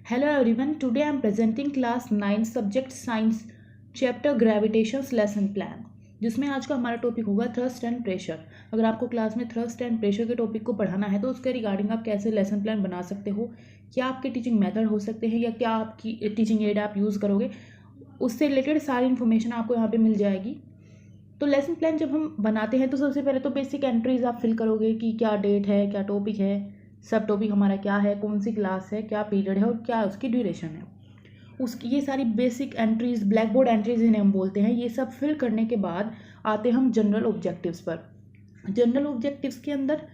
Hello everyone, today I am presenting class 9 subject science chapter gravitations lesson plan, जिसमें आज का हमारा topic होगा थ्रस्ट एंड प्रेशर। अगर आपको क्लास में थ्रस्ट एंड प्रेशर के टॉपिक को पढ़ाना है तो उसके रिगार्डिंग आप कैसे लेसन प्लान बना सकते हो, क्या आपके टीचिंग मेथड हो सकते हैं या क्या आपकी टीचिंग एड आप यूज़ करोगे, उससे रिलेटेड सारी इन्फॉर्मेशन आपको यहाँ पर मिल जाएगी। तो लेसन प्लान जब हम बनाते हैं तो सबसे पहले तो बेसिक एंट्रीज आप फिल करोगे कि क्या डेट है, क्या टॉपिक है, सब टॉपिक हमारा क्या है, कौन सी क्लास है, क्या पीरियड है और क्या उसकी ड्यूरेशन है। उसकी ये सारी basic entries, black board entries इन्हें हम बोलते हैं। ये सब फिल करने के बाद आते हम जनरल ऑब्जेक्टिव्स पर। जनरल ऑब्जेक्टिव्स के अंदर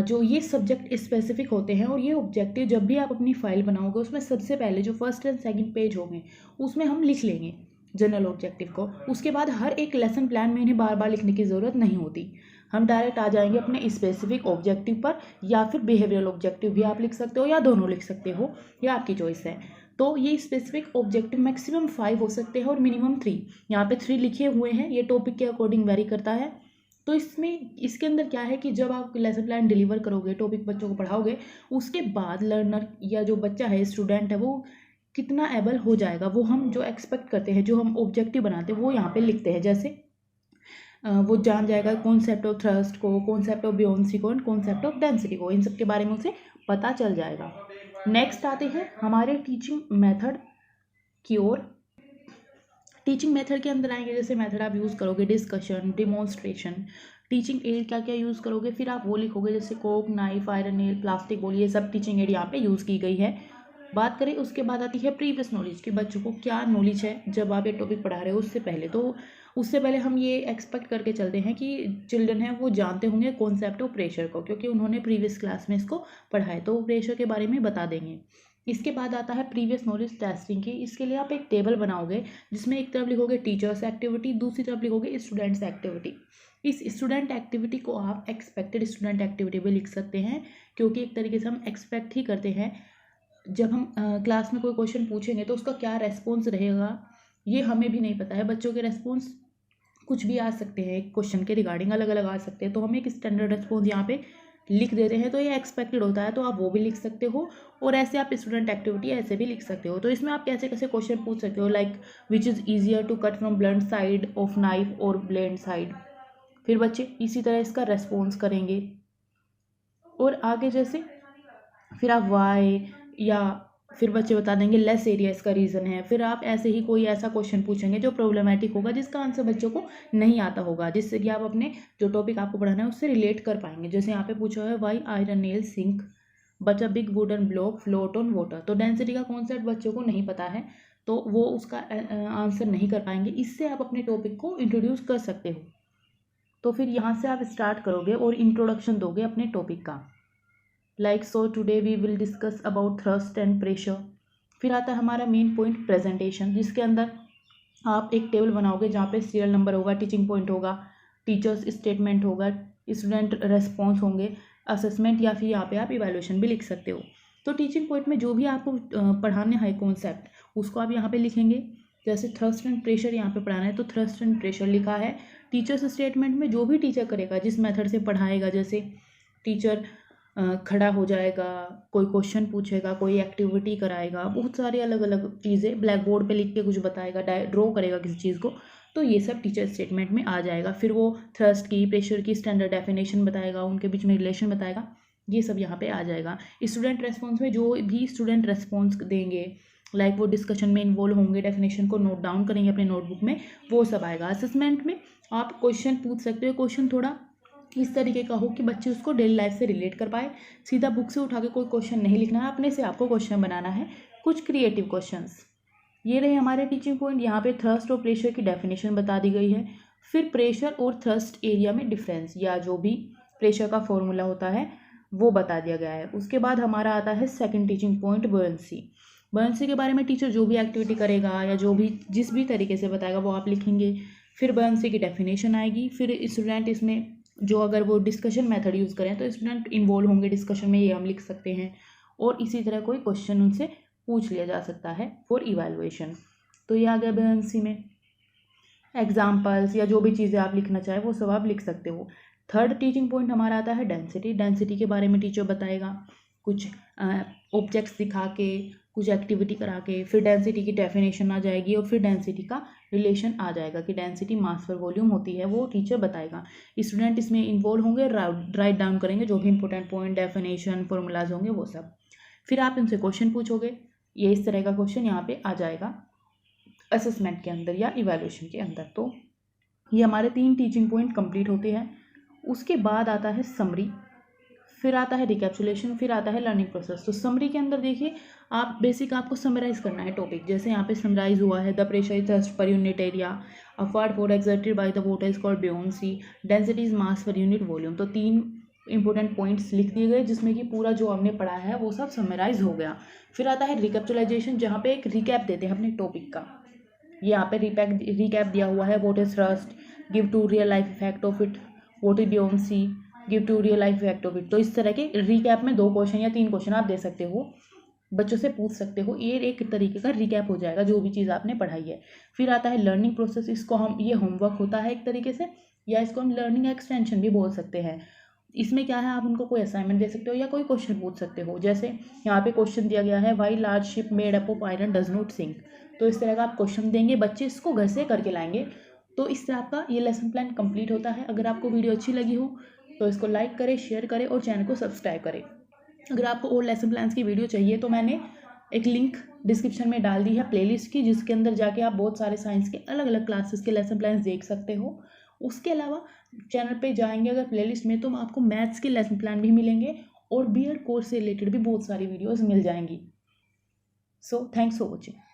जो ये सब्जेक्ट स्पेसिफिक होते हैं और ये ऑब्जेक्टिव जब भी आप अपनी फाइल बनाओगे उसमें सबसे पहले जो फर्स्ट एंड सेकंड पेज होंगे उसमें हम लिख लेंगे जनरल ऑब्जेक्टिव को। उसके बाद हर एक लेसन प्लान में इन्हें बार बार लिखने की ज़रूरत नहीं होती, हम डायरेक्ट आ जाएंगे अपने स्पेसिफिक ऑब्जेक्टिव पर, या फिर बिहेवियरल ऑब्जेक्टिव भी आप लिख सकते हो या दोनों लिख सकते हो, या आपकी चॉइस है। तो ये स्पेसिफिक ऑब्जेक्टिव मैक्सिमम 5 हो सकते हैं और मिनिमम 3। यहाँ पे 3 लिखे हुए हैं, ये टॉपिक के अकॉर्डिंग वेरी करता है। तो इसके अंदर क्या है कि जब आप लेसन प्लान डिलीवर करोगे, टॉपिक बच्चों को पढ़ाओगे, उसके बाद लर्नर या जो बच्चा है, स्टूडेंट है, वो कितना एबल हो जाएगा वो हम जो एक्सपेक्ट करते हैं, जो हम ऑब्जेक्टिव बनाते हैं वो यहाँ पे लिखते हैं। जैसे वो जान जाएगा कॉन्सेप्ट ऑफ थ्रस्ट को, कॉन्सेप्ट ऑफ बियोंसी को, कॉन्सेप्ट ऑफ डेंसिटी को, इन सब के बारे में उसे पता चल जाएगा। नेक्स्ट आते हैं हमारे टीचिंग मेथड की ओर। टीचिंग मेथड के अंदर आएंगे, जैसे मेथड आप यूज़ करोगे डिस्कशन, डिमॉन्स्ट्रेशन, टीचिंग एड क्या क्या यूज़ करोगे, फिर आप वो लिखोगे जैसे Coke, knife, iron nail, plastic ball, ये सब टीचिंग एड यहाँ पे यूज़ की गई है। बात करें उसके बाद आती है प्रीवियस नॉलेज कि बच्चों को क्या नॉलेज है जब आप ये टॉपिक पढ़ा रहे हो उससे पहले। तो उससे पहले हम ये एक्सपेक्ट करके चलते हैं कि चिल्ड्रन है वो जानते होंगे कॉन्सेप्ट ऑफ प्रेशर को, क्योंकि उन्होंने प्रीवियस क्लास में इसको पढ़ा है, तो प्रेशर के बारे में बता देंगे। इसके बाद आता है प्रीवियस नॉलेज टेस्टिंग की। इसके लिए आप एक टेबल बनाओगे जिसमें एक तरफ लिखोगे टीचर्स एक्टिविटी, दूसरी तरफ लिखोगे स्टूडेंट्स एक्टिविटी। इस स्टूडेंट एक्टिविटी को आप एक्सपेक्टेड स्टूडेंट एक्टिविटी भी लिख सकते हैं, क्योंकि एक तरीके से हम एक्सपेक्ट ही करते हैं जब हम क्लास में कोई क्वेश्चन पूछेंगे तो उसका क्या रेस्पॉन्स रहेगा ये हमें भी नहीं पता है। बच्चों के रेस्पॉन्स कुछ भी आ सकते हैं, एक क्वेश्चन के रिगार्डिंग अलग अलग आ सकते हैं, तो हम एक स्टैंडर्ड रेस्पॉन्स यहाँ पे लिख देते हैं, तो ये एक्सपेक्टेड होता है, तो आप वो भी लिख सकते हो। और ऐसे आप स्टूडेंट एक्टिविटी ऐसे भी लिख सकते हो। तो इसमें आप कैसे कैसे क्वेश्चन पूछ सकते हो, like which is easier to cut from blunt side of knife और ब्लेंड साइड। फिर बच्चे इसी तरह इसका रेस्पॉन्स करेंगे। और आगे जैसे फिर आप वाई, या फिर बच्चे बता देंगे लेस एरिया इसका रीज़न है। फिर आप ऐसे ही कोई ऐसा क्वेश्चन पूछेंगे जो प्रॉब्लमेटिक होगा, जिसका आंसर बच्चों को नहीं आता होगा, जिससे कि आप अपने जो टॉपिक आपको पढ़ाना है उससे रिलेट कर पाएंगे। जैसे यहाँ पे पूछा है why iron nail sink but a big wooden block float on water. तो डेंसिटी का कॉन्सेप्ट बच्चों को नहीं पता है, तो वो उसका आंसर नहीं कर पाएंगे। इससे आप अपने टॉपिक को इंट्रोड्यूस कर सकते हो। तो फिर यहाँ से आप स्टार्ट करोगे और इंट्रोडक्शन दोगे अपने टॉपिक का, like so today we will discuss about thrust and pressure. फिर आता है हमारा मेन पॉइंट प्रेजेंटेशन, जिसके अंदर आप एक टेबल बनाओगे जहाँ पे सीरियल नंबर होगा, टीचिंग पॉइंट होगा, टीचर्स स्टेटमेंट होगा, स्टूडेंट रेस्पॉन्स होंगे, असेसमेंट, या फिर यहाँ पे आप इवैल्यूएशन भी लिख सकते हो। तो टीचिंग पॉइंट में जो भी आपको पढ़ाने है कॉन्सेप्ट उसको आप यहाँ पे लिखेंगे। जैसे थ्रस्ट एंड प्रेशर यहाँ पे पढ़ाना है तो थ्रस्ट एंड प्रेशर लिखा है। टीचर्स स्टेटमेंट में जो भी टीचर करेगा, जिस मेथड से पढ़ाएगा, जैसे टीचर खड़ा हो जाएगा, कोई क्वेश्चन पूछेगा, कोई एक्टिविटी कराएगा, बहुत सारी अलग अलग चीज़ें ब्लैक बोर्ड पे लिख के कुछ बताएगा, ड्रॉ करेगा किसी चीज़ को, तो ये सब टीचर स्टेटमेंट में आ जाएगा। फिर वो थ्रस्ट की, प्रेशर की स्टैंडर्ड डेफिनेशन बताएगा, उनके बीच में रिलेशन बताएगा, ये सब यहाँ पे आ जाएगा। स्टूडेंट रेस्पॉन्स में जो भी स्टूडेंट रेस्पॉन्स देंगे, लाइक वो डिस्कशन में इन्वॉल्व होंगे, डेफिनेशन को नोट डाउन करेंगे अपने नोटबुक में, वो सब आएगा। असेसमेंट में आप क्वेश्चन पूछ सकते हो, क्वेश्चन थोड़ा इस तरीके का हो कि बच्चे उसको डेली लाइफ से रिलेट कर पाए। सीधा बुक से उठा के कोई क्वेश्चन नहीं लिखना है, अपने से आपको क्वेश्चन बनाना है, कुछ क्रिएटिव क्वेश्चंस। ये रहे हमारे टीचिंग पॉइंट। यहाँ पे थ्रस्ट और प्रेशर की डेफिनेशन बता दी गई है। फिर प्रेशर और थ्रस्ट एरिया में डिफरेंस, या जो भी प्रेशर का फॉर्मूला होता है वो बता दिया गया है। उसके बाद हमारा आता है सेकेंड टीचिंग पॉइंट बुयंसी। बुयंसी के बारे में टीचर जो भी एक्टिविटी करेगा या जो भी जिस भी तरीके से बताएगा वो आप लिखेंगे। फिर बुयंसी की डेफिनेशन आएगी। फिर स्टूडेंट इसमें जो अगर वो डिस्कशन मेथड यूज़ करें तो स्टूडेंट इन्वॉल्व होंगे डिस्कशन में, ये हम लिख सकते हैं। और इसी तरह कोई क्वेश्चन उनसे पूछ लिया जा सकता है फॉर इवैल्यूएशन। तो ये आ गया बुयंसी में। एग्जाम्पल्स या जो भी चीज़ें आप लिखना चाहें वो सब आप लिख सकते हो। थर्ड टीचिंग पॉइंट हमारा आता है डेंसिटी। डेंसिटी के बारे में टीचर बताएगा, कुछ ऑब्जेक्ट्स दिखा के, कुछ एक्टिविटी करा के, फिर डेंसिटी की डेफिनेशन आ जाएगी और फिर डेंसिटी का रिलेशन आ जाएगा कि डेंसिटी मास पर वॉल्यूम होती है, वो टीचर बताएगा। स्टूडेंट इसमें इन्वॉल्व होंगे, राइट डाउन करेंगे जो भी इंपॉर्टेंट पॉइंट, डेफिनेशन, फॉर्मूलाज होंगे वो सब। फिर आप इनसे क्वेश्चन पूछोगे, ये इस तरह का क्वेश्चन यहाँ पे आ जाएगा असेसमेंट के अंदर या इवैल्यूएशन के अंदर। तो ये हमारे 3 टीचिंग पॉइंट कंप्लीट होते हैं। उसके बाद आता है समरी, फिर आता है रिकैप्सुलेशन, फिर आता है लर्निंग प्रोसेस। तो समरी के अंदर देखिए आप बेसिक आपको समराइज करना है टॉपिक। जैसे यहाँ पे समराइज हुआ है, the pressure is thrust per unit area, upward force exerted by the water is called buoyancy, density is mass per unit volume. तो 3 इंपॉर्टेंट पॉइंट्स लिख दिए गए जिसमें कि पूरा जो हमने पढ़ा है वो सब समराइज हो गया। फिर आता है रिकैप्सुलाइजेशन, जहाँ पे एक रिकैप देते हैं अपने टॉपिक का। यहाँ पे रिकैप दिया हुआ है, what is thrust, give two real life effect of it, what is buoyancy, give two real life effect of it. तो इस तरह के रिकैप में 2 क्वेश्चन या 3 क्वेश्चन आप दे सकते हो, बच्चों से पूछ सकते हो। ये एक तरीके का रिकैप हो जाएगा जो भी चीज़ आपने पढ़ाई है। फिर आता है लर्निंग प्रोसेस, इसको हम, ये होमवर्क होता है एक तरीके से, या इसको हम लर्निंग एक्सटेंशन भी बोल सकते हैं। इसमें क्या है, आप उनको कोई असाइनमेंट दे सकते हो या कोई क्वेश्चन पूछ सकते हो। जैसे यहाँ पे क्वेश्चन दिया गया है, why large ship made up of iron does not sink. तो इस तरह का आप क्वेश्चन देंगे, बच्चे इसको घर से करके लाएंगे। तो इस तरह आपका ये लेसन प्लान कंप्लीट होता है। अगर आपको वीडियो अच्छी लगी हो तो इसको लाइक करें, शेयर करें और चैनल को सब्सक्राइब करें। अगर आपको और लेसन प्लान्स की वीडियो चाहिए तो मैंने एक लिंक डिस्क्रिप्शन में डाल दी है प्लेलिस्ट की, जिसके अंदर जाके आप बहुत सारे साइंस के अलग अलग क्लासेस के लेसन प्लान्स देख सकते हो। उसके अलावा चैनल पे जाएंगे अगर प्लेलिस्ट में तो आपको मैथ्स के लेसन प्लान भी मिलेंगे और बीएड कोर्स से रिलेटेड भी बहुत सारी वीडियोज़ मिल जाएंगी। So thanks for watching.